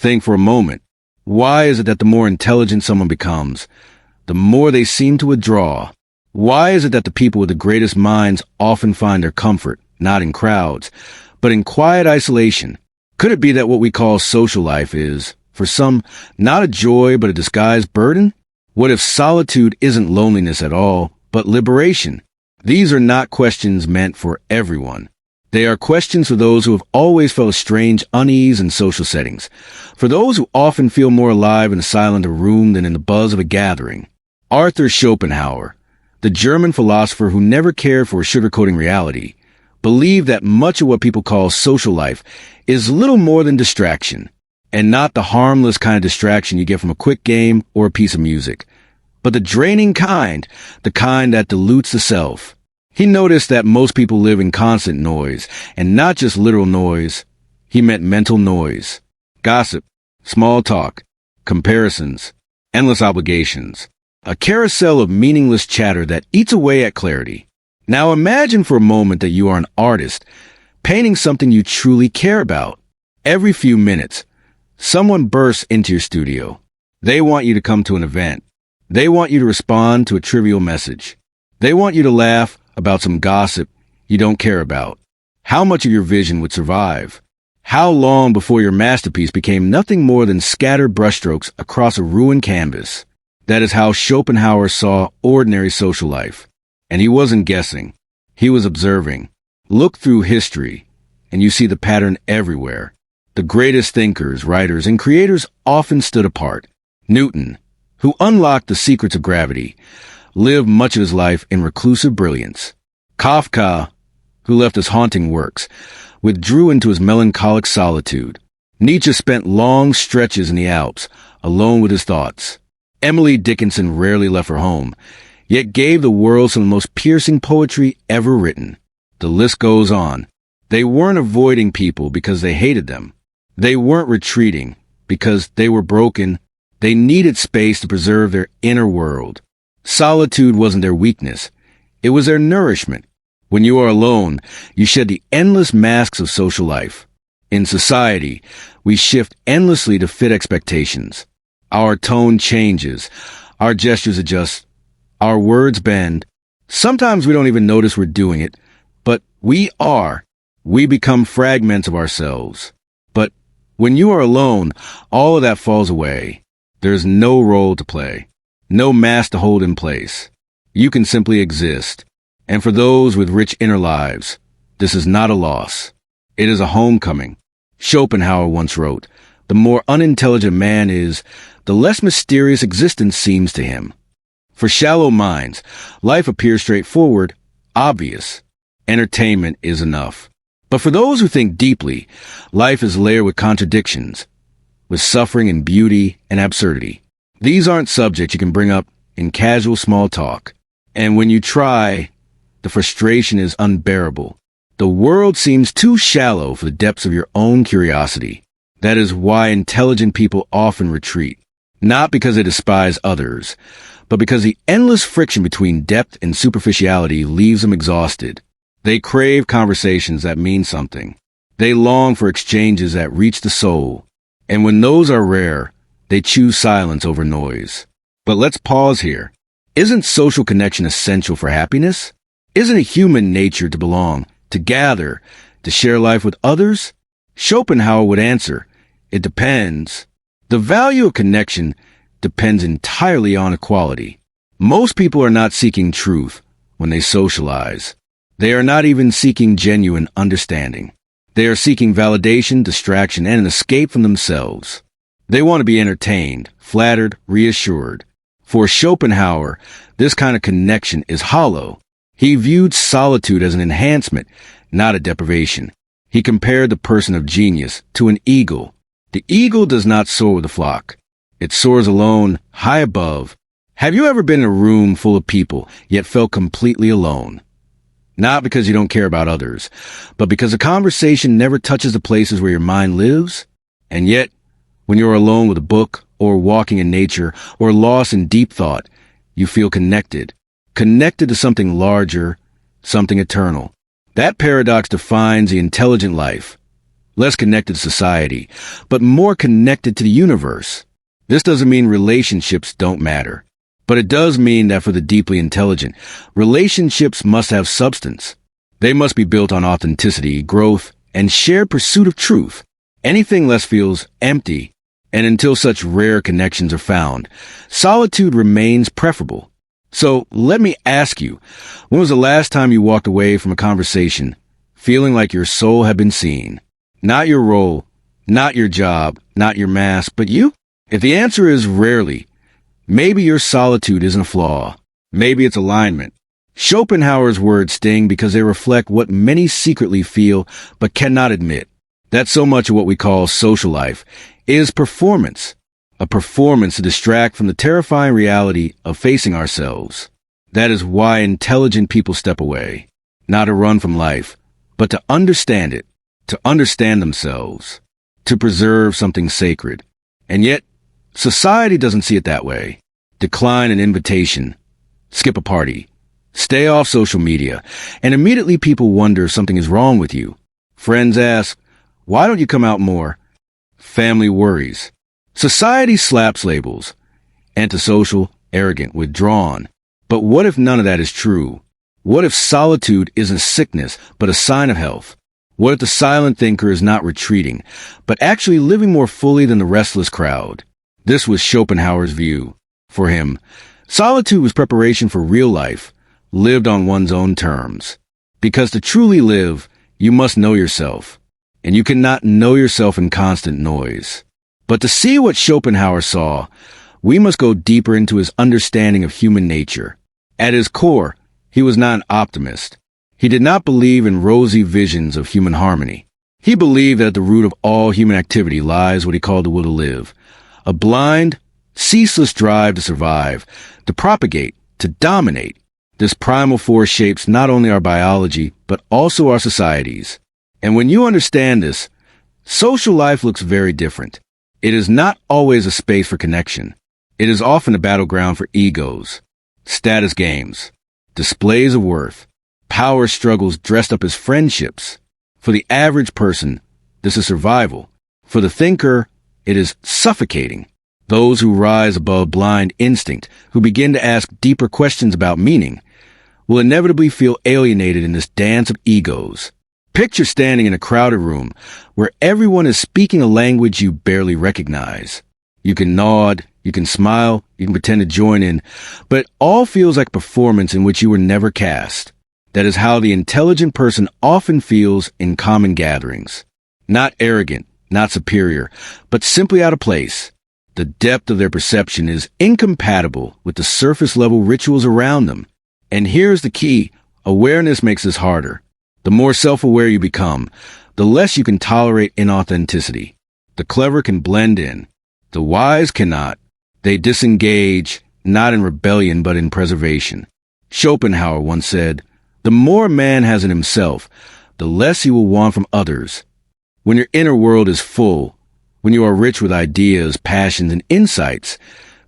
Think for a moment. Why is it that the more intelligent someone becomes, the more they seem to withdraw? Why is it that the people with the greatest minds often find their comfort, not in crowds, but in quiet isolation? Could it be that what we call social life is, for some, not a joy but a disguised burden? What if solitude isn't loneliness at all, but liberation? These are not questions meant for everyone. They are questions for those who have always felt a strange unease in social settings, for those who often feel more alive in the silence of a room than in the buzz of a gathering. Arthur Schopenhauer, the German philosopher who never cared for sugarcoating reality, believed that much of what people call social life is little more than distraction, and not the harmless kind of distraction you get from a quick game or a piece of music, but the draining kind, the kind that dilutes the self. He noticed that most people live in constant noise, and not just literal noise. He meant mental noise. Gossip, small talk, comparisons, endless obligations. A carousel of meaningless chatter that eats away at clarity. Now imagine for a moment that you are an artist, painting something you truly care about. Every few minutes, someone bursts into your studio. They want you to come to an event. They want you to respond to a trivial message. They want you to laugh about some gossip you don't care about. How much of your vision would survive? How long before your masterpiece became nothing more than scattered brushstrokes across a ruined canvas? That is how Schopenhauer saw ordinary social life. And he wasn't guessing. He was observing. Look through history, and you see the pattern everywhere. The greatest thinkers, writers, and creators often stood apart. Newton, who unlocked the secrets of gravity, lived much of his life in reclusive brilliance. Kafka, who left his haunting works, withdrew into his melancholic solitude. Nietzsche spent long stretches in the Alps, alone with his thoughts. Emily Dickinson rarely left her home, yet gave the world some of the most piercing poetry ever written. The list goes on. They weren't avoiding people because they hated them. They weren't retreating because they were broken. They needed space to preserve their inner world. Solitude wasn't their weakness. It was their nourishment. When you are alone, you shed the endless masks of social life. In society, we shift endlessly to fit expectations. Our tone changes. Our gestures adjust. Our words bend. Sometimes we don't even notice we're doing it, but we are. We become fragments of ourselves. But when you are alone, all of that falls away. There's no role to play. No mask to hold in place. You can simply exist. And for those with rich inner lives, this is not a loss. It is a homecoming. Schopenhauer once wrote, "The more unintelligent man is, the less mysterious existence seems to him." For shallow minds, life appears straightforward, obvious. Entertainment is enough. But for those who think deeply, life is layered with contradictions, with suffering and beauty and absurdity. These aren't subjects you can bring up in casual small talk. And when you try, the frustration is unbearable. The world seems too shallow for the depths of your own curiosity. That is why intelligent people often retreat. Not because they despise others, but because the endless friction between depth and superficiality leaves them exhausted. They crave conversations that mean something. They long for exchanges that reach the soul. And when those are rare, they choose silence over noise. But let's pause here. Isn't social connection essential for happiness? Isn't it human nature to belong, to gather, to share life with others? Schopenhauer would answer, it depends. The value of connection depends entirely on equality. Most people are not seeking truth when they socialize. They are not even seeking genuine understanding. They are seeking validation, distraction, and an escape from themselves. They want to be entertained, flattered, reassured. For Schopenhauer, this kind of connection is hollow. He viewed solitude as an enhancement, not a deprivation. He compared the person of genius to an eagle. The eagle does not soar with the flock. It soars alone, high above. Have you ever been in a room full of people, yet felt completely alone? Not because you don't care about others, but because the conversation never touches the places where your mind lives. And yet, when you're alone with a book, or walking in nature, or lost in deep thought, you feel connected. Connected to something larger, something eternal. That paradox defines the intelligent life. less connected to society, but more connected to the universe. This doesn't mean relationships don't matter, but it does mean that for the deeply intelligent, relationships must have substance. They must be built on authenticity, growth, and shared pursuit of truth. Anything less feels empty, and until such rare connections are found, solitude remains preferable. So let me ask you, when was the last time you walked away from a conversation feeling like your soul had been seen? Not your role, not your job, not your mask, but you? If the answer is rarely, maybe your solitude isn't a flaw. Maybe it's alignment. Schopenhauer's words sting because they reflect what many secretly feel but cannot admit. That so much of what we call social life is performance. A performance to distract from the terrifying reality of facing ourselves. That is why intelligent people step away. Not to run from life, but to understand it, to understand themselves, to preserve something sacred. And yet, society doesn't see it that way. Decline an invitation, skip a party, stay off social media, and immediately people wonder if something is wrong with you. Friends ask, why don't you come out more? Family worries. Society slaps labels. Antisocial, arrogant, withdrawn. But what if none of that is true? What if solitude isn't sickness, but a sign of health? What if the silent thinker is not retreating, but actually living more fully than the restless crowd? This was Schopenhauer's view. For him, solitude was preparation for real life, lived on one's own terms. Because to truly live, you must know yourself. And you cannot know yourself in constant noise. But to see what Schopenhauer saw, we must go deeper into his understanding of human nature. At his core, he was not an optimist. He did not believe in rosy visions of human harmony. He believed that at the root of all human activity lies what he called the will to live. A blind, ceaseless drive to survive, to propagate, to dominate. This primal force shapes not only our biology, but also our societies. And when you understand this, social life looks very different. It is not always a space for connection. It is often a battleground for egos, status games, displays of worth, power struggles dressed up as friendships. For the average person, this is survival. For the thinker, it is suffocating. Those who rise above blind instinct, who begin to ask deeper questions about meaning, will inevitably feel alienated in this dance of egos. Picture standing in a crowded room where everyone is speaking a language you barely recognize. You can nod, you can smile, you can pretend to join in, but it all feels like a performance in which you were never cast. That is how the intelligent person often feels in common gatherings. Not arrogant, not superior, but simply out of place. The depth of their perception is incompatible with the surface-level rituals around them. And here's the key. Awareness makes this harder. The more self-aware you become, the less you can tolerate inauthenticity. The clever can blend in. The wise cannot. They disengage, not in rebellion, but in preservation. Schopenhauer once said, "The more a man has in himself, the less he will want from others." When your inner world is full, when you are rich with ideas, passions, and insights,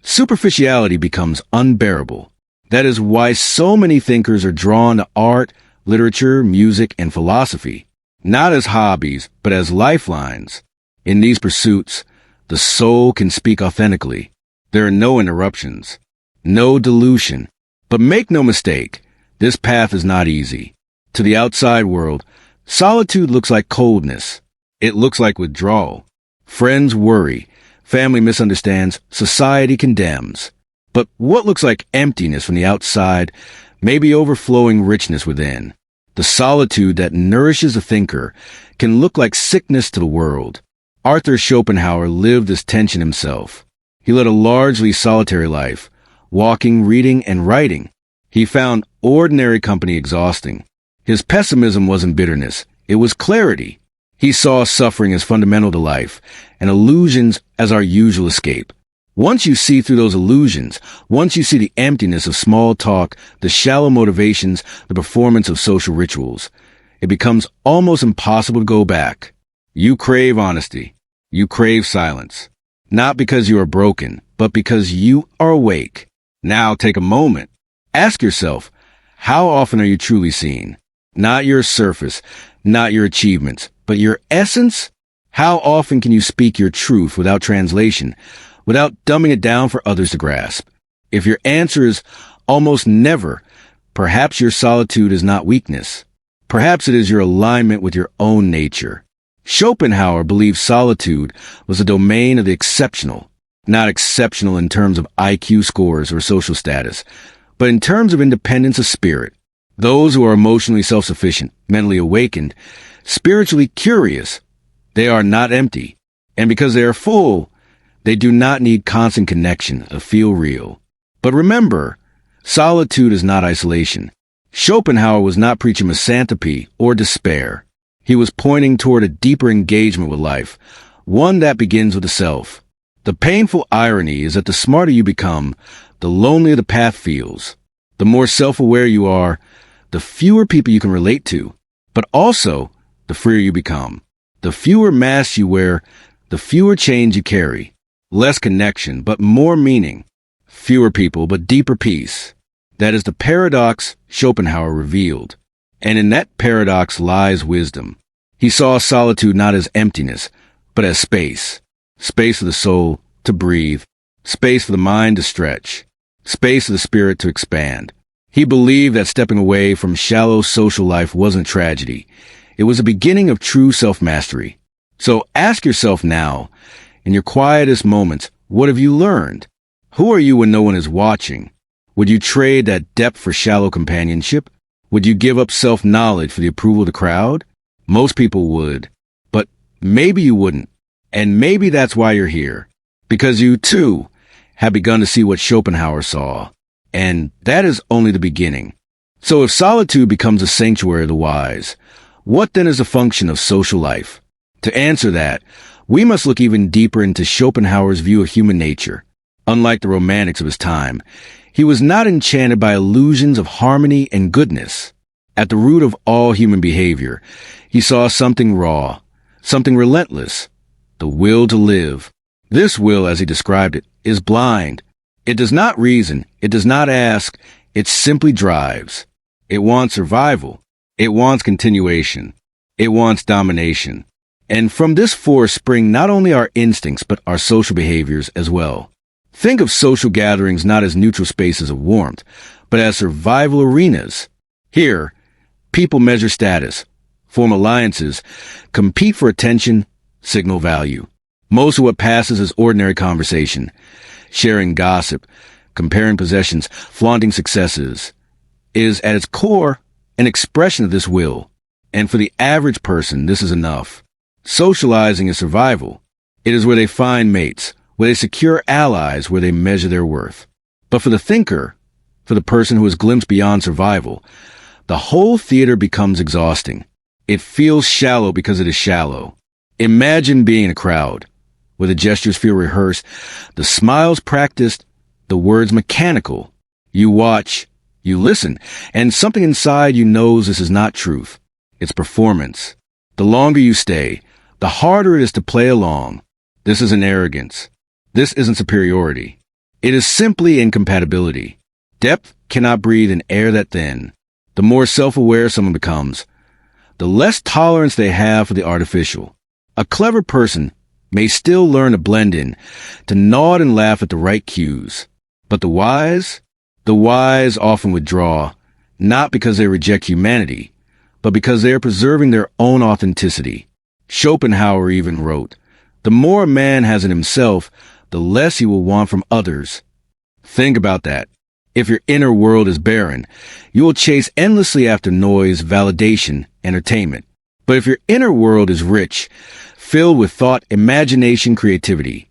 superficiality becomes unbearable. That is why so many thinkers are drawn to art, literature, music, and philosophy, not as hobbies, but as lifelines. In these pursuits, the soul can speak authentically. There are no interruptions, no dilution. But make no mistake, this path is not easy. To the outside world, solitude looks like coldness. It looks like withdrawal. Friends worry, family misunderstands, society condemns. But what looks like emptiness from the outside may be overflowing richness within. The solitude that nourishes a thinker can look like sickness to the world. Arthur Schopenhauer lived this tension himself. He led a largely solitary life, walking, reading, and writing. He found ordinary company exhausting. His pessimism wasn't bitterness, it was clarity. He saw suffering as fundamental to life, and illusions as our usual escape. Once you see through those illusions, once you see the emptiness of small talk, the shallow motivations, the performance of social rituals, it becomes almost impossible to go back. You crave honesty. You crave silence. Not because you are broken, but because you are awake. Now take a moment. Ask yourself, how often are you truly seen? Not your surface, not your achievements, but your essence? How often can you speak your truth without translation, without dumbing it down for others to grasp? If your answer is almost never, perhaps your solitude is not weakness. Perhaps it is your alignment with your own nature. Schopenhauer believed solitude was a domain of the exceptional, not exceptional in terms of IQ scores or social status, but in terms of independence of spirit. Those who are emotionally self-sufficient, mentally awakened, spiritually curious, they are not empty. And because they are full, they do not need constant connection to feel real. But remember, solitude is not isolation. Schopenhauer was not preaching misanthropy or despair. He was pointing toward a deeper engagement with life, one that begins with the self. The painful irony is that the smarter you become, the lonelier the path feels. The more self-aware you are, the fewer people you can relate to, but also the freer you become. The fewer masks you wear, the fewer chains you carry. Less connection, but more meaning. Fewer people, but deeper peace. That is the paradox Schopenhauer revealed. And in that paradox lies wisdom. He saw solitude not as emptiness, but as space. Space for the soul to breathe. Space for the mind to stretch. Space for the spirit to expand. He believed that stepping away from shallow social life wasn't tragedy. It was the beginning of true self-mastery. So ask yourself now, in your quietest moments, what have you learned? Who are you when no one is watching? Would you trade that depth for shallow companionship? Would you give up self-knowledge for the approval of the crowd? Most people would. But maybe you wouldn't. And maybe that's why you're here. Because you, too, have begun to see what Schopenhauer saw. And that is only the beginning. So if solitude becomes a sanctuary of the wise, what then is the function of social life? To answer that, we must look even deeper into Schopenhauer's view of human nature. Unlike the romantics of his time, he was not enchanted by illusions of harmony and goodness. At the root of all human behavior, he saw something raw, something relentless, the will to live. This will, as he described it, is blind. It does not reason, it does not ask, it simply drives. It wants survival. It wants continuation. It wants domination. And from this force spring not only our instincts, but our social behaviors as well. Think of social gatherings not as neutral spaces of warmth, but as survival arenas. Here, people measure status, form alliances, compete for attention, signal value. Most of what passes is ordinary conversation, sharing gossip, comparing possessions, flaunting successes, is at its core an expression of this will. And for the average person, this is enough. Socializing is survival. It is where they find mates, where they secure allies, where they measure their worth. But for the thinker, for the person who has glimpsed beyond survival, the whole theater becomes exhausting. It feels shallow because it is shallow. Imagine being in a crowd, where the gestures feel rehearsed, the smiles practiced, the words mechanical. You watch, you listen, and something inside you knows this is not truth. It's performance. The longer you stay, the harder it is to play along. This isn't arrogance. This isn't superiority. It is simply incompatibility. Depth cannot breathe in air that thin. The more self-aware someone becomes, the less tolerance they have for the artificial. A clever person may still learn to blend in, to nod and laugh at the right cues. But the wise often withdraw, not because they reject humanity, but because they are preserving their own authenticity. Schopenhauer even wrote, "The more a man has in himself, the less he will want from others." Think about that. If your inner world is barren, you will chase endlessly after noise, validation, entertainment. But if your inner world is rich, filled with thought, imagination, creativity,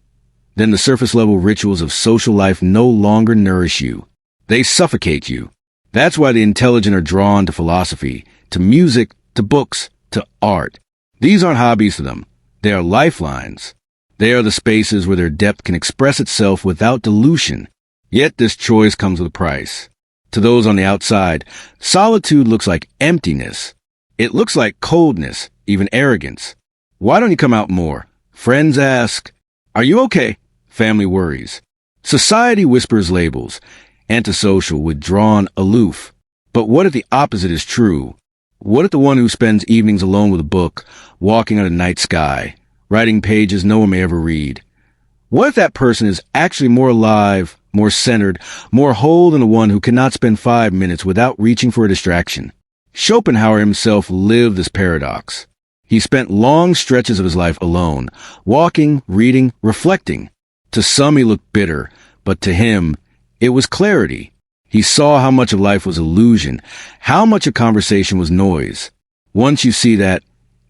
then the surface-level rituals of social life no longer nourish you. They suffocate you. That's why the intelligent are drawn to philosophy, to music, to books, to art. These aren't hobbies for them. They are lifelines. They are the spaces where their depth can express itself without dilution. Yet this choice comes with a price. To those on the outside, solitude looks like emptiness. It looks like coldness, even arrogance. Why don't you come out more? Friends ask. Are you okay? Family worries. Society whispers labels. Antisocial, withdrawn, aloof. But what if the opposite is true? What if the one who spends evenings alone with a book, walking on a night sky, writing pages no one may ever read. What if that person is actually more alive, more centered, more whole than the one who cannot spend 5 minutes without reaching for a distraction? Schopenhauer himself lived this paradox. He spent long stretches of his life alone, walking, reading, reflecting. To some he looked bitter, but to him, it was clarity. He saw how much of life was illusion, how much of conversation was noise. Once you see that,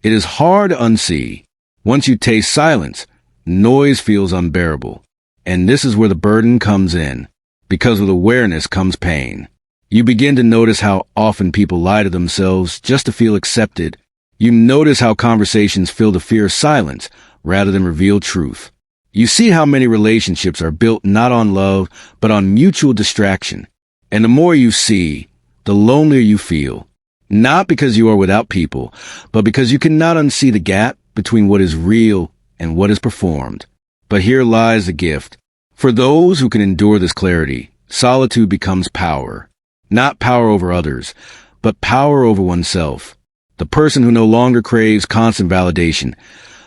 it is hard to unsee. Once you taste silence, noise feels unbearable. And this is where the burden comes in. Because with awareness comes pain. You begin to notice how often people lie to themselves just to feel accepted. You notice how conversations fill the fear of silence rather than reveal truth. You see how many relationships are built not on love, but on mutual distraction. And the more you see, the lonelier you feel. Not because you are without people, but because you cannot unsee the gap between what is real and what is performed. But here lies the gift. For those who can endure this clarity, solitude becomes power. Not power over others, but power over oneself. The person who no longer craves constant validation,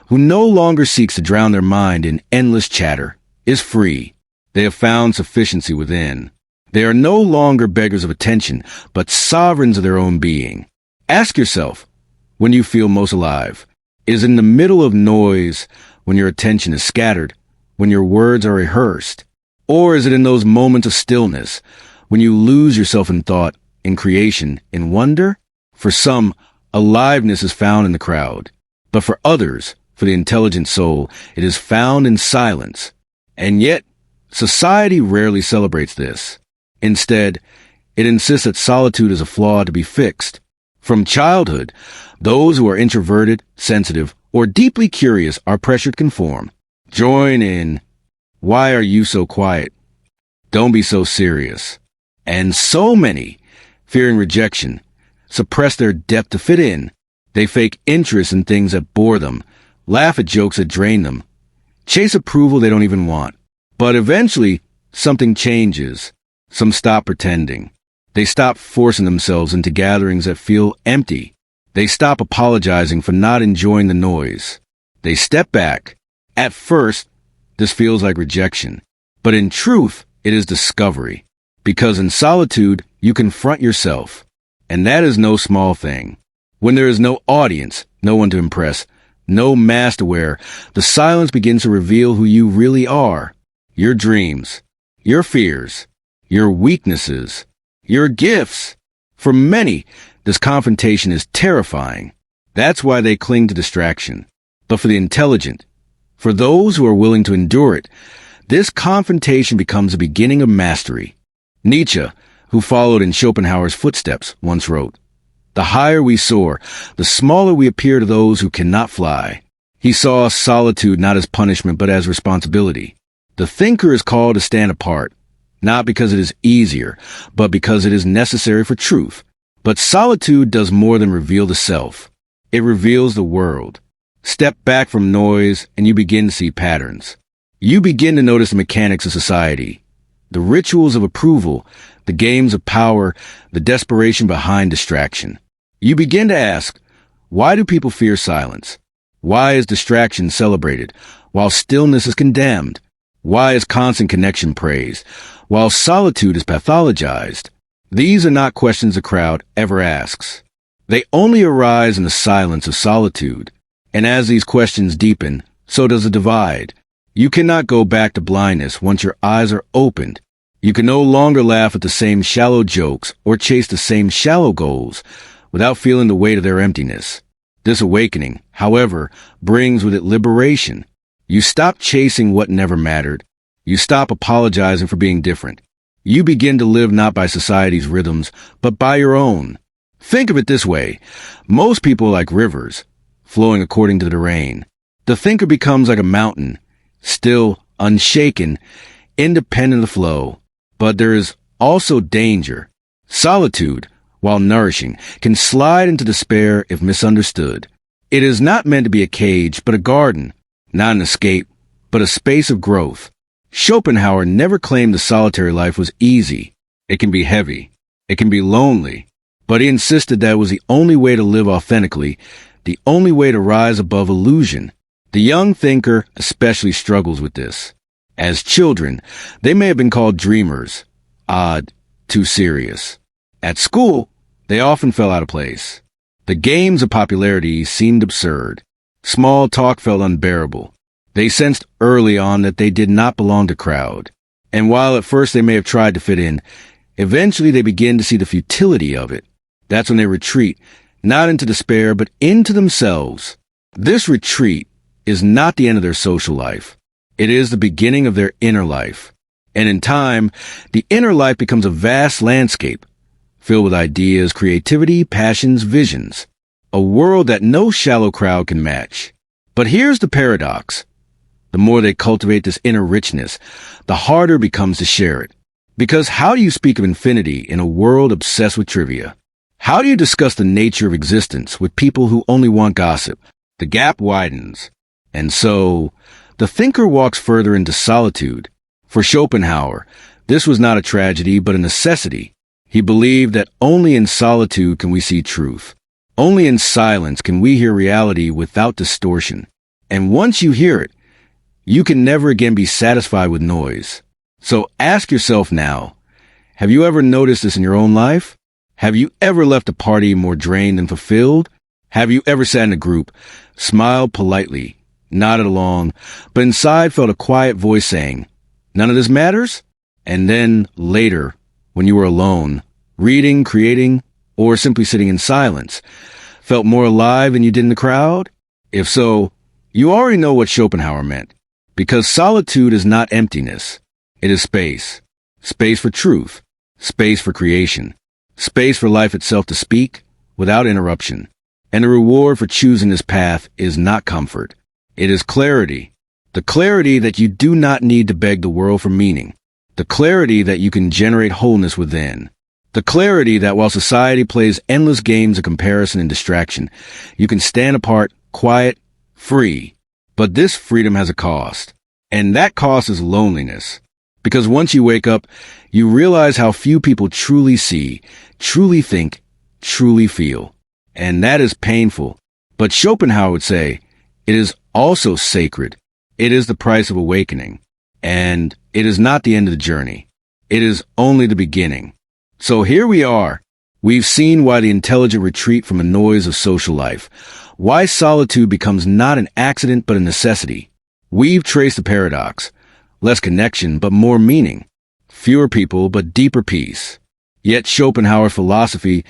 who no longer seeks to drown their mind in endless chatter, is free. They have found sufficiency within. They are no longer beggars of attention, but sovereigns of their own being. Ask yourself, when you feel most alive, is it in the middle of noise, when your attention is scattered, when your words are rehearsed? Or is it in those moments of stillness, when you lose yourself in thought, in creation, in wonder? For some, aliveness is found in the crowd. But for others, for the intelligent soul, it is found in silence. And yet, society rarely celebrates this. Instead, it insists that solitude is a flaw to be fixed. From childhood, those who are introverted, sensitive, or deeply curious are pressured to conform. Join in. Why are you so quiet? Don't be so serious. And so many, fearing rejection, suppress their depth to fit in. They fake interest in things that bore them, laugh at jokes that drain them, chase approval they don't even want. But eventually, something changes. Some stop pretending. They stop forcing themselves into gatherings that feel empty. They stop apologizing for not enjoying the noise. They step back. At first, this feels like rejection. But in truth, it is discovery. Because in solitude, you confront yourself. And that is no small thing. When there is no audience, no one to impress, no mask to wear, the silence begins to reveal who you really are. Your dreams, your fears, your weaknesses, your gifts. For many, this confrontation is terrifying. That's why they cling to distraction. But for the intelligent, for those who are willing to endure it, this confrontation becomes the beginning of mastery. Nietzsche, who followed in Schopenhauer's footsteps, once wrote, "The higher we soar, the smaller we appear to those who cannot fly." He saw solitude not as punishment but as responsibility. The thinker is called to stand apart, not because it is easier, but because it is necessary for truth. But solitude does more than reveal the self. It reveals the world. Step back from noise and you begin to see patterns. You begin to notice the mechanics of society, the rituals of approval, the games of power, the desperation behind distraction. You begin to ask, why do people fear silence? Why is distraction celebrated, while stillness is condemned? Why is constant connection praised, while solitude is pathologized? These are not questions the crowd ever asks. They only arise in the silence of solitude. And as these questions deepen, so does the divide. You cannot go back to blindness once your eyes are opened. You can no longer laugh at the same shallow jokes or chase the same shallow goals without feeling the weight of their emptiness. This awakening, however, brings with it liberation. You stop chasing what never mattered. You stop apologizing for being different. You begin to live not by society's rhythms, but by your own. Think of it this way. Most people are like rivers, flowing according to the rain. The thinker becomes like a mountain, still, unshaken, independent of the flow. But there is also danger. Solitude, while nourishing, can slide into despair if misunderstood. It is not meant to be a cage, but a garden, not an escape, but a space of growth. Schopenhauer never claimed the solitary life was easy. It can be heavy. It can be lonely. But he insisted that it was the only way to live authentically, the only way to rise above illusion. The young thinker especially struggles with this. As children, they may have been called dreamers, odd, too serious. At school, they often fell out of place. The games of popularity seemed absurd. Small talk felt unbearable. They sensed early on that they did not belong to crowd. And while at first they may have tried to fit in, eventually they begin to see the futility of it. That's when they retreat, not into despair, but into themselves. This retreat is not the end of their social life. It is the beginning of their inner life. And in time, the inner life becomes a vast landscape, filled with ideas, creativity, passions, visions. A world that no shallow crowd can match. But here's the paradox. The more they cultivate this inner richness, the harder it becomes to share it. Because how do you speak of infinity in a world obsessed with trivia? How do you discuss the nature of existence with people who only want gossip? The gap widens. And so, the thinker walks further into solitude. For Schopenhauer, this was not a tragedy but a necessity. He believed that only in solitude can we see truth. Only in silence can we hear reality without distortion. And once you hear it, you can never again be satisfied with noise. So ask yourself now, have you ever noticed this in your own life? Have you ever left a party more drained than fulfilled? Have you ever sat in a group, smiled politely, nodded along, but inside felt a quiet voice saying, "None of this matters"? And then later, when you were alone, reading, creating, or simply sitting in silence, felt more alive than you did in the crowd? If so, you already know what Schopenhauer meant. Because solitude is not emptiness. It is space. Space for truth. Space for creation. Space for life itself to speak without interruption. And the reward for choosing this path is not comfort. It is clarity. The clarity that you do not need to beg the world for meaning. The clarity that you can generate wholeness within. The clarity that while society plays endless games of comparison and distraction, you can stand apart, quiet, free. But this freedom has a cost. And that cost is loneliness. Because once you wake up, you realize how few people truly see, truly think, truly feel. And that is painful. But Schopenhauer would say, it is also sacred. It is the price of awakening. And it is not the end of the journey. It is only the beginning. So here we are. We've seen why the intelligent retreat from the noise of social life. Why solitude becomes not an accident but a necessity. We've traced the paradox. Less connection but more meaning. Fewer people but deeper peace. Yet Schopenhauer's philosophy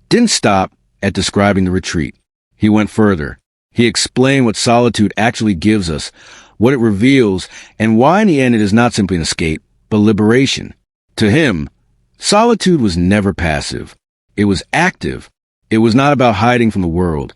didn't stop at describing the retreat. He went further. He explained what solitude actually gives us, what it reveals, and why in the end it is not simply an escape, but liberation. To him, solitude was never passive. It was active. It was not about hiding from the world,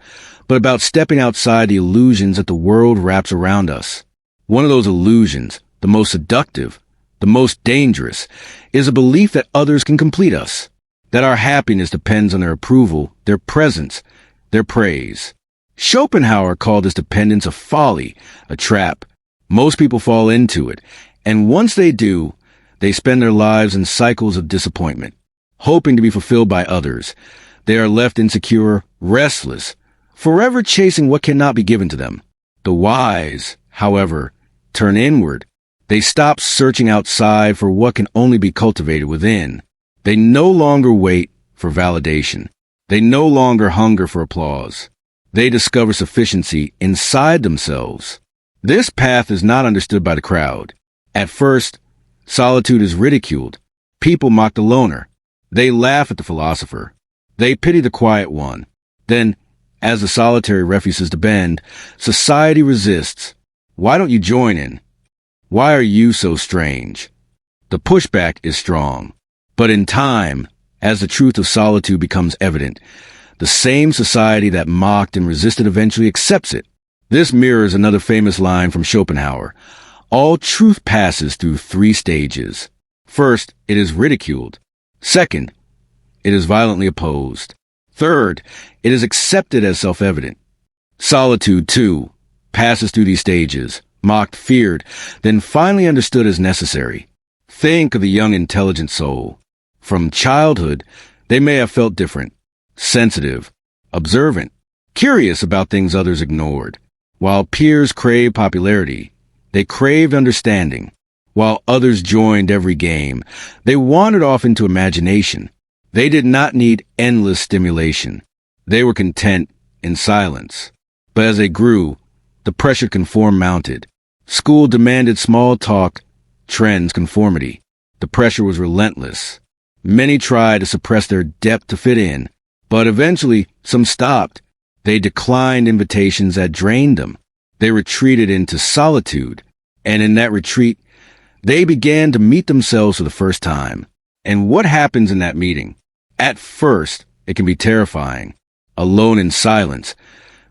but about stepping outside the illusions that the world wraps around us. One of those illusions, the most seductive, the most dangerous, is a belief that others can complete us, that our happiness depends on their approval, their presence, their praise. Schopenhauer called this dependence a folly, a trap. Most people fall into it, and once they do, they spend their lives in cycles of disappointment, hoping to be fulfilled by others. They are left insecure, restless, forever chasing what cannot be given to them. The wise, however, turn inward. They stop searching outside for what can only be cultivated within. They no longer wait for validation. They no longer hunger for applause. They discover sufficiency inside themselves. This path is not understood by the crowd. At first, solitude is ridiculed. People mock the loner. They laugh at the philosopher. They pity the quiet one. Then, as the solitary refuses to bend, society resists. Why don't you join in? Why are you so strange? The pushback is strong. But in time, as the truth of solitude becomes evident, the same society that mocked and resisted eventually accepts it. This mirrors another famous line from Schopenhauer. All truth passes through 3 stages. First, it is ridiculed. Second, it is violently opposed. Third, it is accepted as self-evident. Solitude, too, passes through these stages, mocked, feared, then finally understood as necessary. Think of the young, intelligent soul. From childhood, they may have felt different, sensitive, observant, curious about things others ignored. While peers craved popularity, they craved understanding. While others joined every game, they wandered off into imagination. They did not need endless stimulation. They were content in silence. But as they grew, the pressure to conform mounted. School demanded small talk, trends, conformity. The pressure was relentless. Many tried to suppress their depth to fit in, but eventually some stopped. They declined invitations that drained them. They retreated into solitude, and in that retreat, they began to meet themselves for the first time. And what happens in that meeting? At first, it can be terrifying. Alone in silence,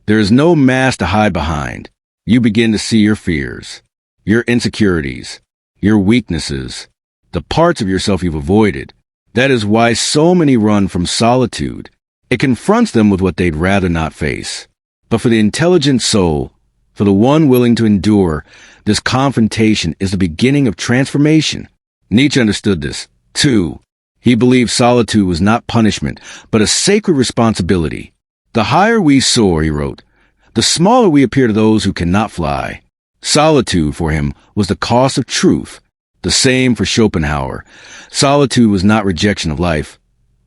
there is no mask to hide behind. You begin to see your fears, your insecurities, your weaknesses, the parts of yourself you've avoided. That is why so many run from solitude. It confronts them with what they'd rather not face. But for the intelligent soul, for the one willing to endure, this confrontation is the beginning of transformation. Nietzsche understood this, too. He believed solitude was not punishment, but a sacred responsibility. The higher we soar, he wrote, the smaller we appear to those who cannot fly. Solitude, for him, was the cost of truth. The same for Schopenhauer. Solitude was not rejection of life,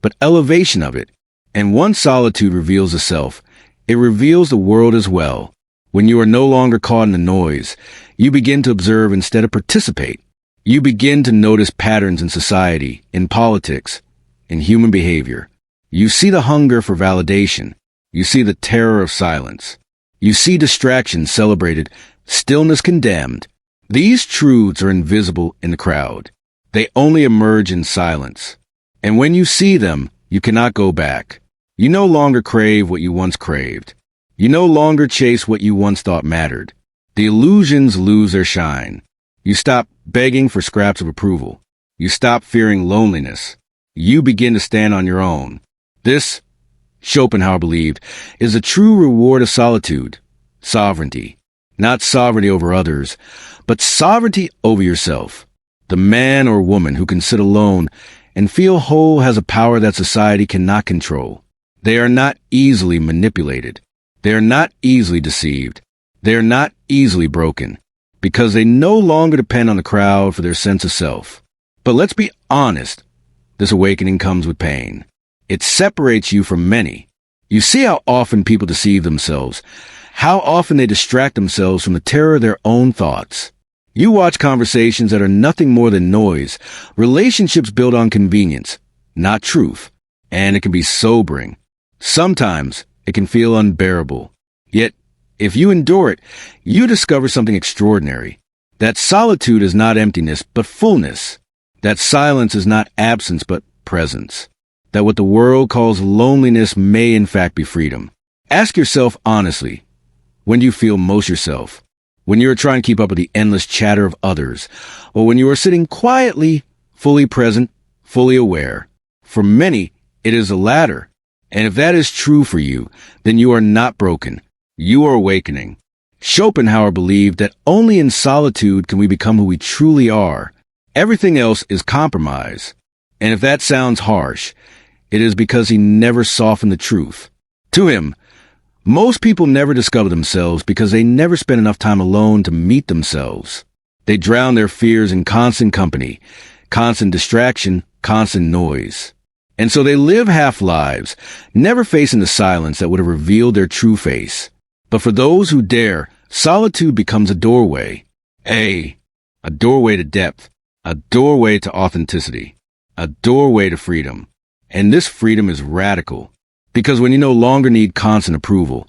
but elevation of it. And once solitude reveals the self, it reveals the world as well. When you are no longer caught in the noise, you begin to observe instead of participate. You begin to notice patterns in society, in politics, in human behavior. You see the hunger for validation. You see the terror of silence. You see distraction celebrated, stillness condemned. These truths are invisible in the crowd. They only emerge in silence. And when you see them, you cannot go back. You no longer crave what you once craved. You no longer chase what you once thought mattered. The illusions lose their shine. You stop begging for scraps of approval. You stop fearing loneliness. You begin to stand on your own. This, Schopenhauer believed, is the true reward of solitude. Sovereignty. Not sovereignty over others, but sovereignty over yourself. The man or woman who can sit alone and feel whole has a power that society cannot control. They are not easily manipulated. They are not easily deceived. They are not easily broken, because they no longer depend on the crowd for their sense of self. But let's be honest, this awakening comes with pain. It separates you from many. You see how often people deceive themselves, how often they distract themselves from the terror of their own thoughts. You watch conversations that are nothing more than noise, relationships built on convenience, not truth, and it can be sobering. Sometimes it can feel unbearable. Yet, if you endure it, you discover something extraordinary. That solitude is not emptiness, but fullness. That silence is not absence, but presence. That what the world calls loneliness may in fact be freedom. Ask yourself honestly, when do you feel most yourself? When you are trying to keep up with the endless chatter of others, or when you are sitting quietly, fully present, fully aware? For many, it is the latter. And if that is true for you, then you are not broken. You are awakening. Schopenhauer believed that only in solitude can we become who we truly are. Everything else is compromise. And if that sounds harsh, it is because he never softened the truth. To him, most people never discover themselves because they never spend enough time alone to meet themselves. They drown their fears in constant company, constant distraction, constant noise. And so they live half lives, never facing the silence that would have revealed their true face. But for those who dare, solitude becomes a doorway. A doorway to depth, a doorway to authenticity, a doorway to freedom. And this freedom is radical. Because when you no longer need constant approval,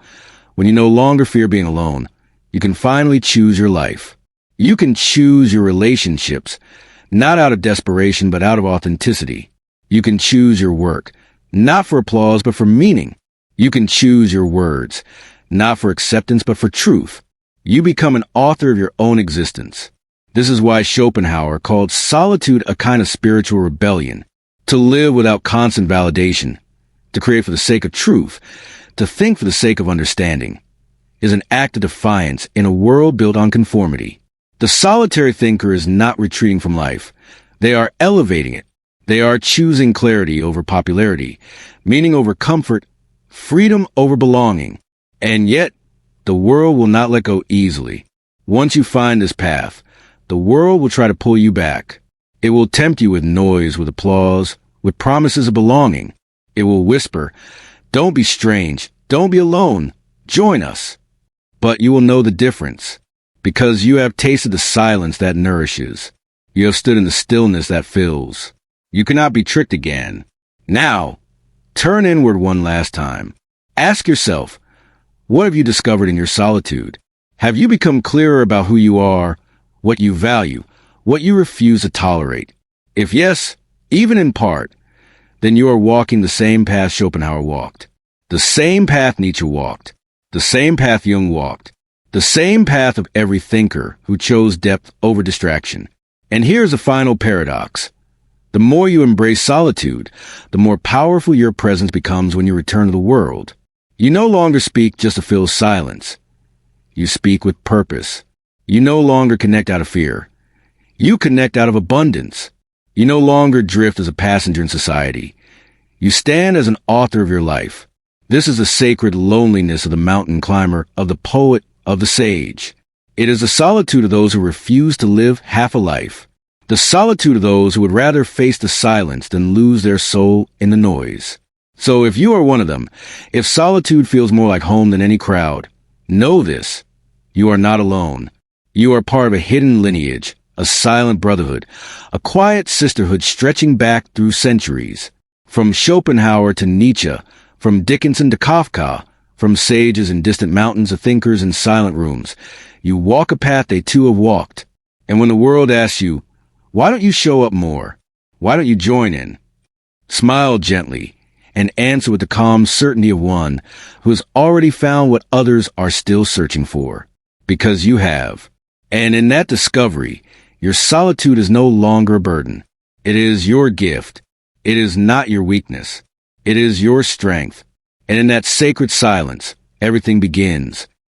when you no longer fear being alone, you can finally choose your life. You can choose your relationships, not out of desperation, but out of authenticity. You can choose your work, not for applause, but for meaning. You can choose your words, not for acceptance, but for truth. You become an author of your own existence. This is why Schopenhauer called solitude a kind of spiritual rebellion. To live without constant validation, to create for the sake of truth, to think for the sake of understanding, is an act of defiance in a world built on conformity. The solitary thinker is not retreating from life. They are elevating it. They are choosing clarity over popularity, meaning over comfort, freedom over belonging. And yet, The world will not let go easily. Once you find this path, the world will try to pull you back. It will tempt you with noise, with applause, with promises of belonging. It will whisper, "Don't be strange. Don't be alone. Join us." But you will know the difference, because you have tasted the silence that nourishes. You have stood in the stillness that fills. You cannot be tricked again. Now, turn inward one last time. Ask yourself, what have you discovered in your solitude? Have you become clearer about who you are, what you value, what you refuse to tolerate? If yes, even in part, then you are walking the same path Schopenhauer walked, the same path Nietzsche walked, the same path Jung walked, the same path of every thinker who chose depth over distraction. And here's a final paradox. The more you embrace solitude, the more powerful your presence becomes when you return to the world. You no longer speak just to fill silence. You speak with purpose. You no longer connect out of fear. You connect out of abundance. You no longer drift as a passenger in society. You stand as an author of your life. This is the sacred loneliness of the mountain climber, of the poet, of the sage. It is the solitude of those who refuse to live half a life. The solitude of those who would rather face the silence than lose their soul in the noise. So if you are one of them, if solitude feels more like home than any crowd, know this. You are not alone. You are part of a hidden lineage, a silent brotherhood, a quiet sisterhood stretching back through centuries. From Schopenhauer to Nietzsche, from Dickinson to Kafka, from sages in distant mountains to thinkers in silent rooms, you walk a path they too have walked. And when the world asks you, why don't you show up more? Why don't you join in? Smile gently and answer with the calm certainty of one who has already found what others are still searching for. Because you have. And in that discovery, your solitude is no longer a burden. It is your gift. It is not your weakness. It is your strength. And in that sacred silence, everything begins.